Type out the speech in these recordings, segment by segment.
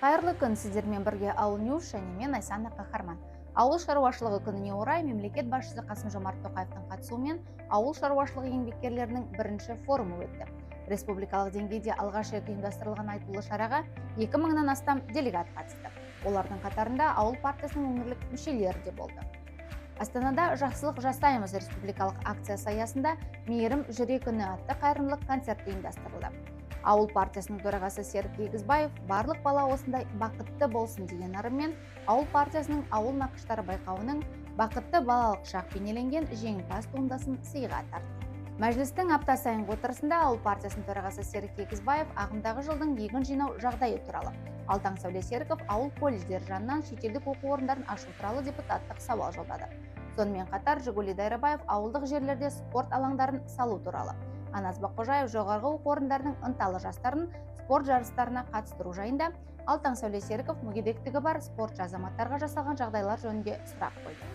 Қайырлы күн, сіздермен бірге Ауыл Ньюс және мен Айсана Қаһарман. Ауыл шаруашылығы күніне орай мемлекет басшысы Қасым-Жомарт Тоқаевтың қатысуымен ауыл шаруашылығы еңбеккерлерінің бірінші форумы өтті. Республикалық деңгейде алғаш рет ұйымдастырылған айтулы шараға 2000-нан астам делегат қатысты. Олардың қатарында ауыл партиясының өңірлік мүшелері де болды. Астанада жақсылық жасаймыз республикалық акциясы аясында мейірім жүре күні атты қайырымдылық концерті ұйымдастырылды. Ауыл партиясының төрағасы Серік Егізбаев барлық бала осындай бақытты болсын деген ырыммен ауыл партиясының ауыл нақыштары байқауының бақытты балалық шақ бейнеленген жеңімпаз туындысын сыйға тартты. Мәжілістің апта сайынғы отырысында ауыл партиясының төрағасы Серік Егізбаев ағымдағы жылдың егін жинау жағдайы туралы, Алтан Сәуле Серіков ауыл колледждері жанынан шетелдік оқу орындарын ашу туралы депутаттық сауал жолдады. Сонымен қатар Жигули Дайрабаев ауылдық жерлерде спорт алаңдарын салу туралы, Анас Бақожаев жоғарғы оқу орындарының ынталы жастарын спорт жарыстарына қатыстыру жайында, Алтан Сәуле Серіков мүгедектігі бар спортшы азаматтарға жасалған жағдайлар жөнінде сұрақ қойды.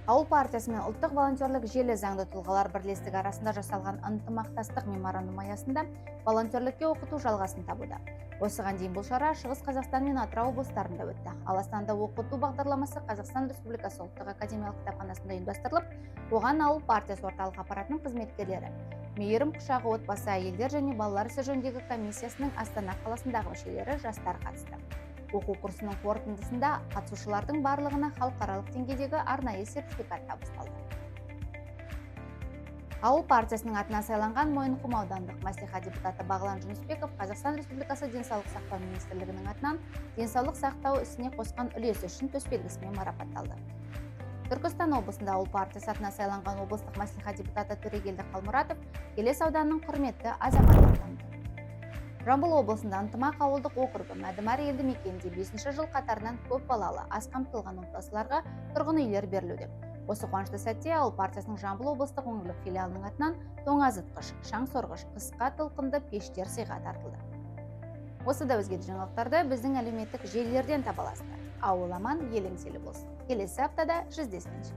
Ауыл партиясы мен ұлттық волонтерлік желі заңды тұлғалар бірлестігі арасында жасалған ынтымақтастық меморандум аясында волонтерлікке оқыту жалғасын табуда. Осыған дейін бұл шара Шығыс Қазақстан мен Атырау облыстарында өтті. Ал Астанада оқыту бағдарламасы Қазақстан Республикасы ұлттық академиялық кітапханасында ұйымдастырылып, оған ауыл партиясы орталық аппаратының қызметкерлері, Мейірім құшағы отбасы әйелдер және балалар ісі жөніндегі комиссиясының Астана қаласындағы мүшелері жастар қатысты. Оқу курсының қорытындысында қатысушылардың барлығына халықаралық деңгейдегі арнайы сертификат табысталды. Ауыл партиясының атына сайланған Мойынқұм аудандық мәслихат депутаты Бағлан Жүнісбеков Қазақстан Республикасы денсаулық сақтау министрлігінің атынан денсаулық сақтау ісіне қосқан үлесі үшін төсбелгісімен марапатталды. Түркістан облысында ауыл партиясы атына сайланған облыстық мәслихат депутаты Төрегелді Қалмұратов Келес ауданының құрметті азаматы атанды. Жамбыл облысында Ынтымақ ауылдық округі Мәдімар елді мекенінде 5-ші жыл қатарынан көп балалы аз қамтылған отбасыларға тұрғын үйлер берілуде. Осы қуанышты сәтте ауыл партиясының Жамбыл облыстық өңірлік филиалының атынан тоңазытқыш, шаң сорғыш, қысқа толқынды пештер сыйға тартылды. Осы да өзге жаңалықтарды біздің әлеуметтік желілерден таба аласыздар. Ауыл аман, ел еңселі болсын. Келесі аптада жүздескенше.